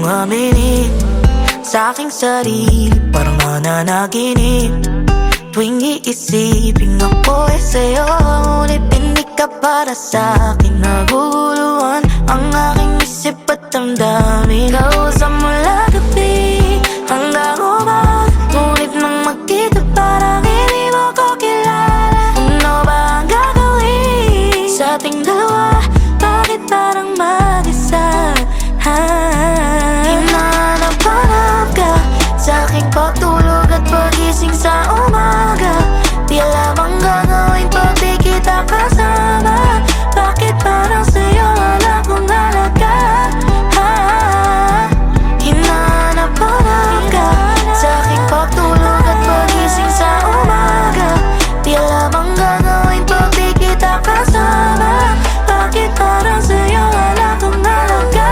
kong aminin sa aking sarili, parang nananaginip. Tuwing iisipin ako ay sa'yo, ngunit hindi ka para sa'kin. Naguguluhan ang aking isip at damdamin. Kausap mula gabi hanggang umaga, ngunit nang magkita parang hindi mo ko kilala. Ano ba ang gagawin sa ating dalawa? Bakit parang mag-isa? Hinahanap-hanap ka sa aking pagtulog at pagising sa umaga. Di alam ang gagawin pag di kita kasama. Bakit parang sa'yo wala kong halaga? Hinahanap-hanap ka sa aking pagtulog at pagising sa umaga. Di alam ang gagawin pag di kita kasama. Bakit parang sa'yo wala kong halaga?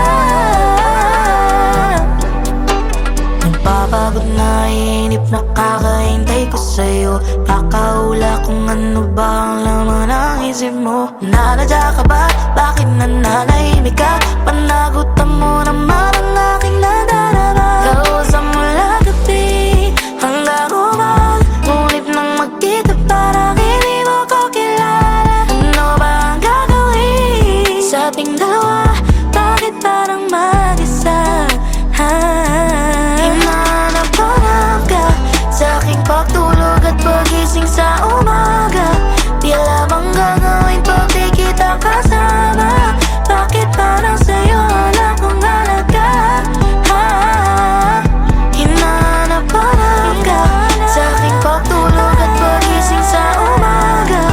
Nagpapagod na inip, nakakahintay ko sa'yo. Kakaula kung ano ba ang laman ng isip mo. Nanadya ka ba? Bakit nananahimik ka? Panagutan mo naman ang aking nadarama. Kausap mula gabi hanggang umaga, ngunit nang magkita parang hindi mo ko kilala. Ano ba ang gagawin sa ating dalawa? Bakit parang mag-isa? Hinahanap-hanap ka sa aking pagtulog at pagising sa umaga. Di alam ang gagawin pag di kita kasama. Bakit parang sa'yo wala kong halaga? Hinahanap-hanap ka sa aking pagtulog at pagising sa umaga.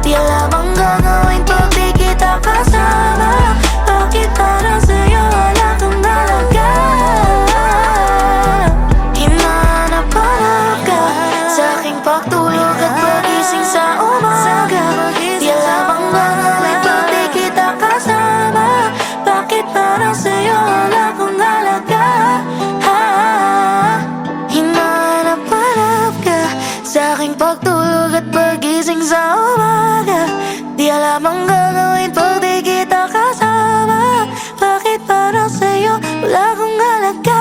Di alam ang gagawin pag di kita kasama. Bakit parang sa'yo wala kong halaga? Hinahanap-hanap ka sa aking pagtulog at pagising sa umaga. Di alam ang gagawin pag di kita kasama. Bakit parang sa'yo wala kong halaga? Hinahanap-hanap ka sa aking pagtulog at pagising sa umaga. Di alam ang gagawin pag di kita kasama. Bakit parang sa'yo wala kong halaga?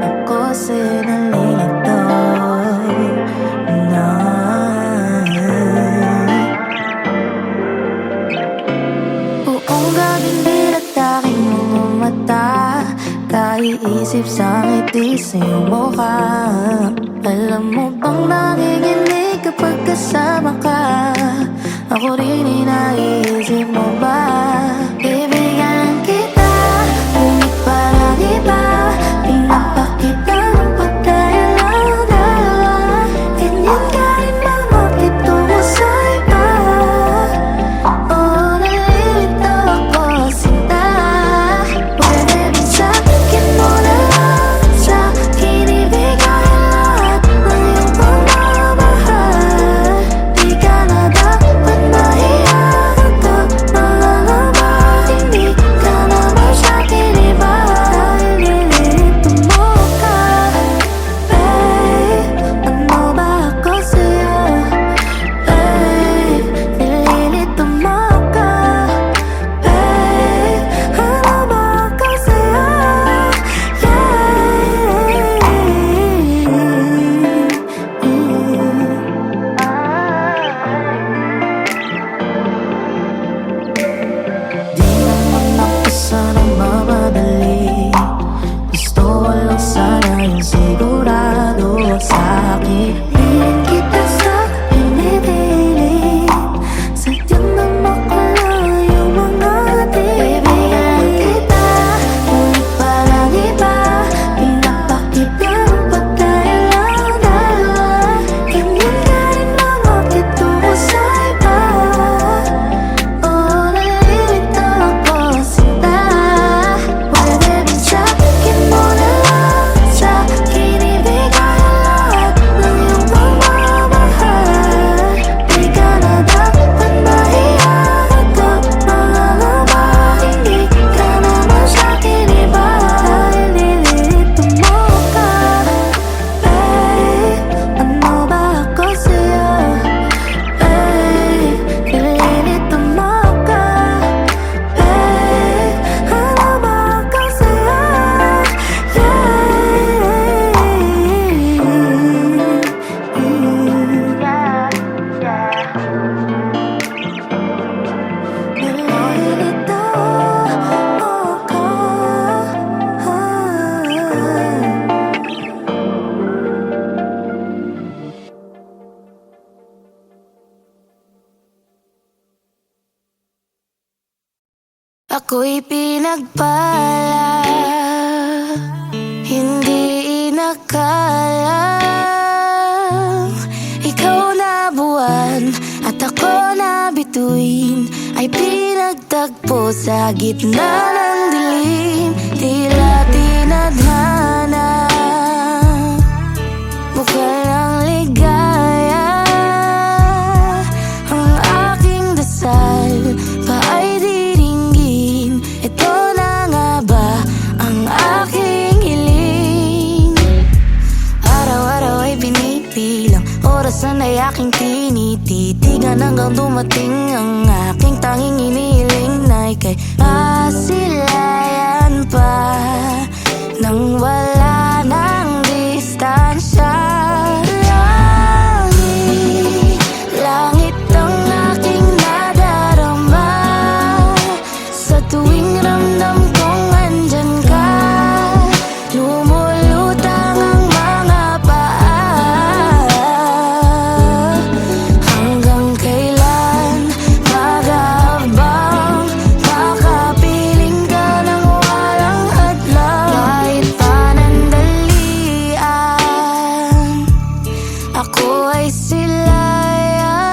Ako sa'yo nalilito na. Buong gabing dilat aking mga mata, kaiisip sa ngiti sa iyong mukha. Alam mo bang nanginginig kapag kasama ka? Ako rin inaisip mo ba? Bibigyan kita, ngunit parang iba. Pinapakita ng pagkaya lang dalawa. Ganyan ka rin ba makitungo sa iba? Oh, nalilito ako sinta. Pwede bang sabihin mo na lang sa akin, ibigay lahat ng iyong pagmamahal. Di ka na dapat mahiya. Ito mga Ako'y pinagpala, hindi inakala. Ikaw na buwan at ako na bituin ay pinagtagpo sa gitna ng dilim. Tila tinadhana, bukal ng ligaya. Ang aking dasal pa ay diringgin. Ito na nga ba ang aking hiling? Araw-araw ay binibilang, orasan ay aking tinititigan, hanggang dumating ang aking tanging inihiling na ika'y masilayan pa nang wala ng distansya. Langit, langit ang aking nadarama sa tuwing ramdam kong andyan ka. Lumulutang ang mga paa. Hanggang kailan mag-aabang, makapiling ka ng walang hadlang. Kahit panandalian, ako ay silayan.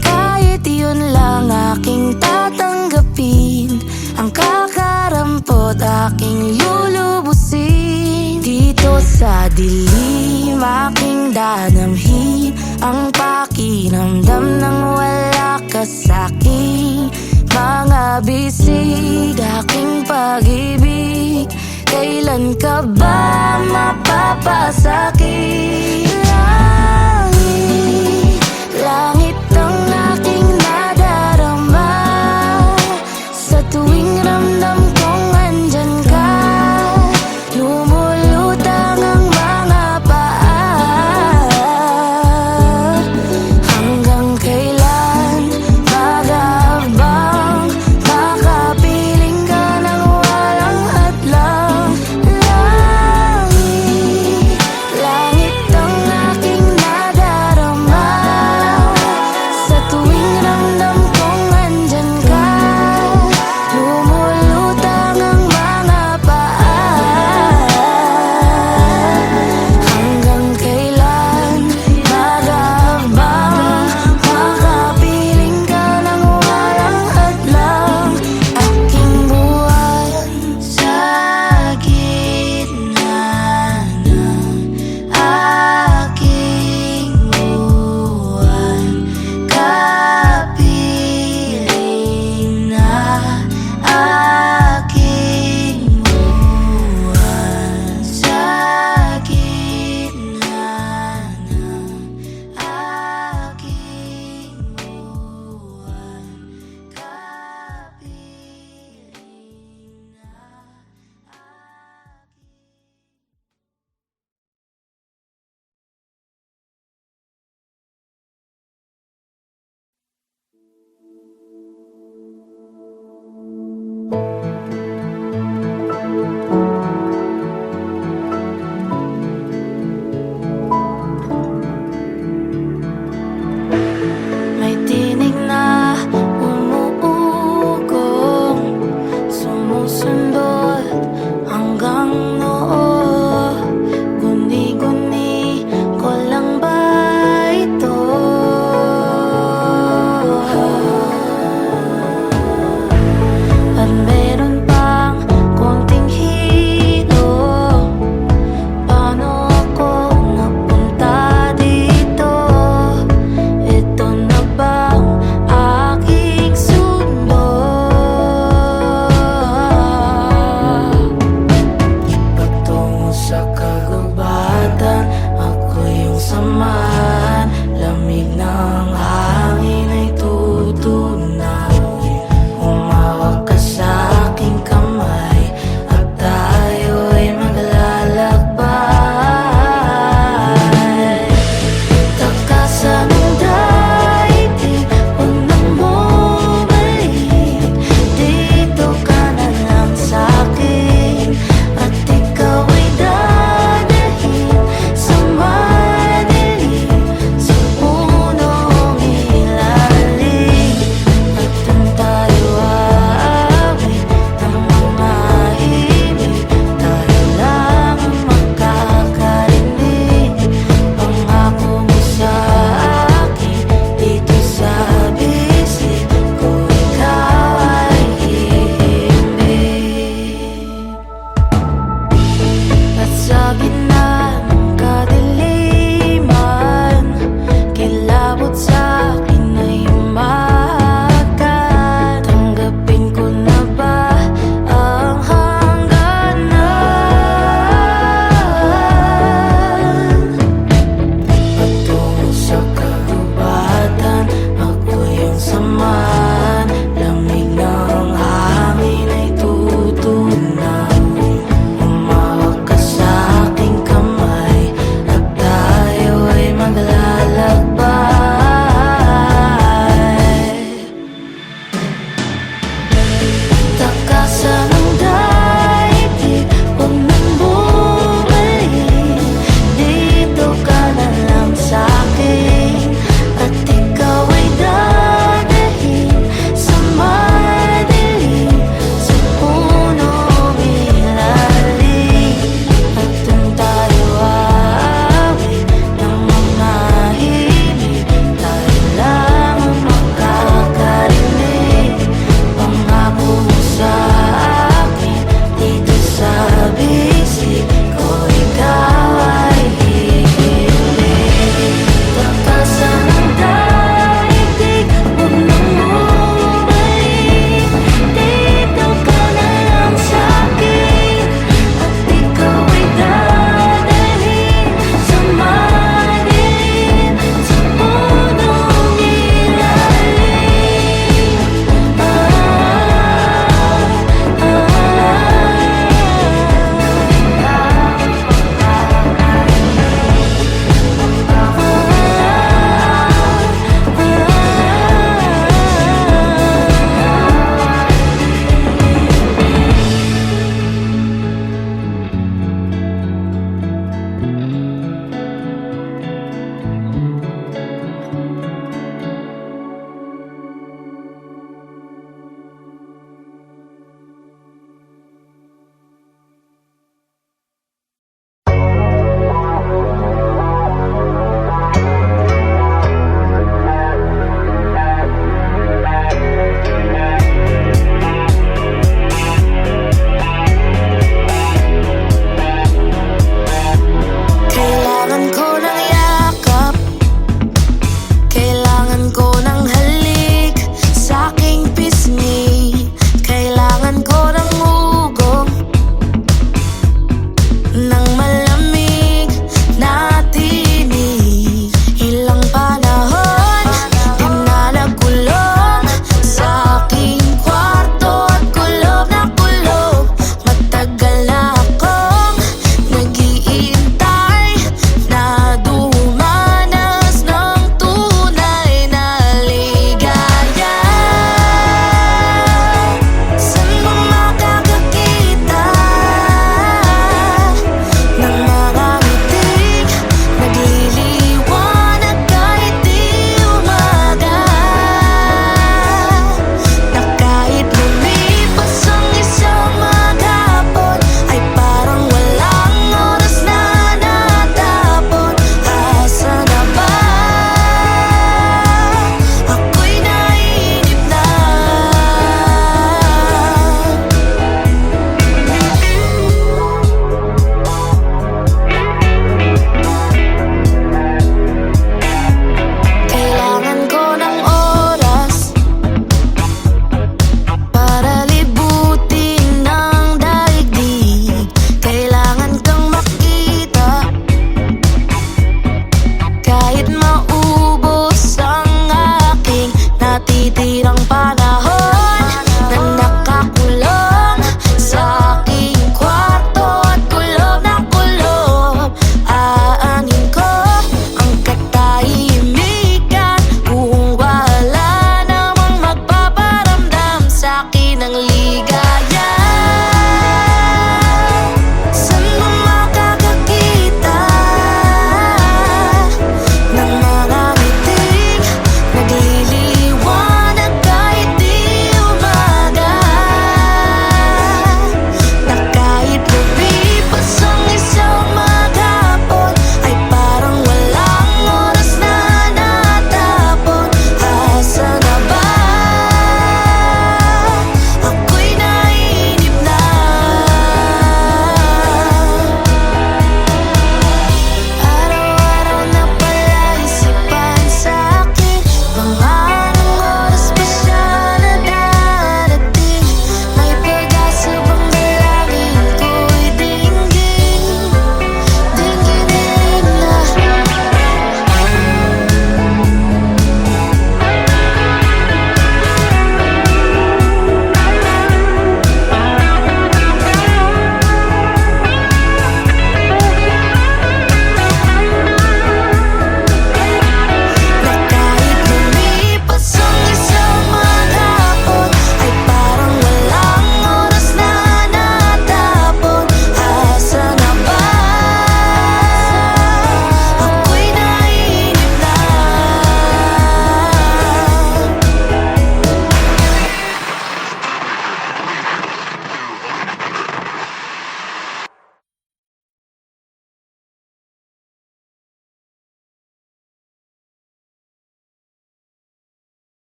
Kahit yun lang aking tatanggapin, ang kakarampot aking lulubusin. Dito sa dilim aking dadamhin ang pakiramdam ng wala ka sa'king mga bisig. Aking pag-ibig, kailan ka ba mapapasakit? Langit, langit ang aking nadarama sa tuwing ramdam kong andyan ka. Lumulutang ang mga paa. Hanggang kailan mag-aabang, makapiling ka ng walang hadlang. Langit, langit ang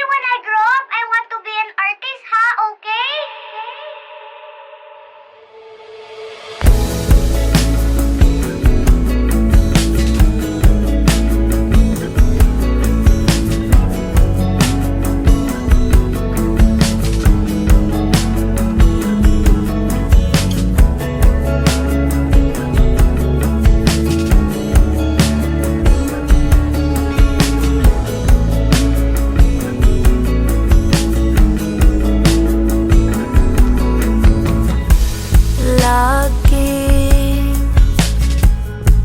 when I grow up, I want to be an artist, ha? Okay? Laging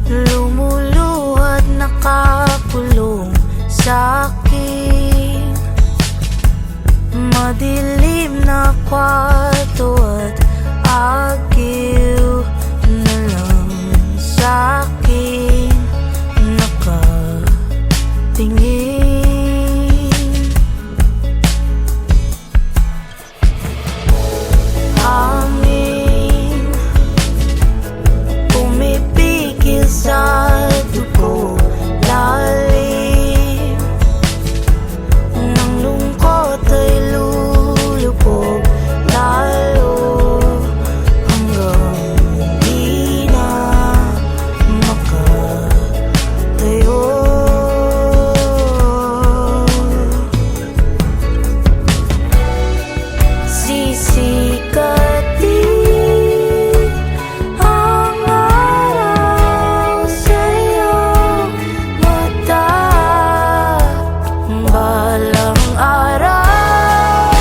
lumuluhad, nakakulong sa'king madilim na kwarto at agil na lang sa'king nakatingin. Hangin pumipigil sa dugo, lalim ng lungkot ay lulubog lalo hanggang di na makatayo. Sisikatin ang araw sa iyong mata, balang araw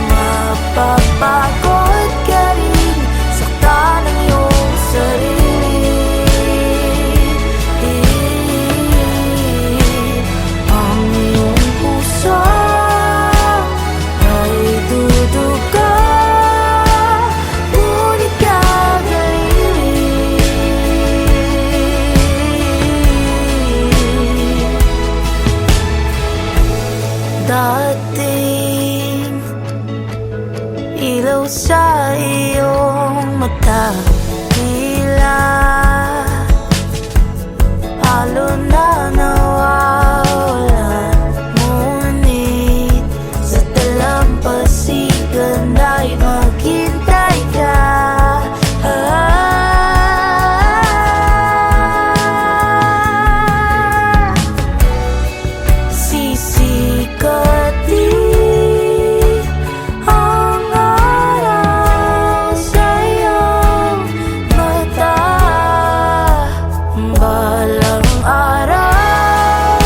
mapapagod ka rin, saktan ang iyong sarili. Ang iyong puso ay duduga, ngunit gagaling. Dating ilaw sa iyong mata, tila halo na nawawala, ngunit sa dalampasigan ay maghintay ka. Sisikatin ang araw sa iyong mata, balang araw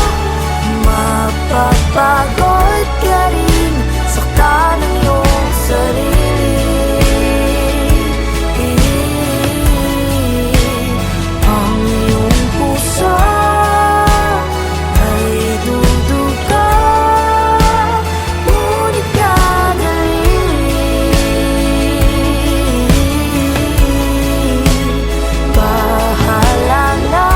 mapapagod ka rin, saktan ang iyong sarili. Ang iyong puso ay duduga, ngunit gagaling. Bahala na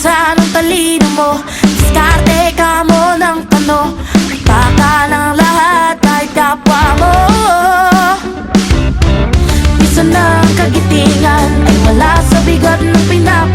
Saan ang talino mo? Diskarte ka mo ng pano. Baka ng lahat kahit kapwa mo. Minsan ang kagitingan ay wala sa bigat ng pinap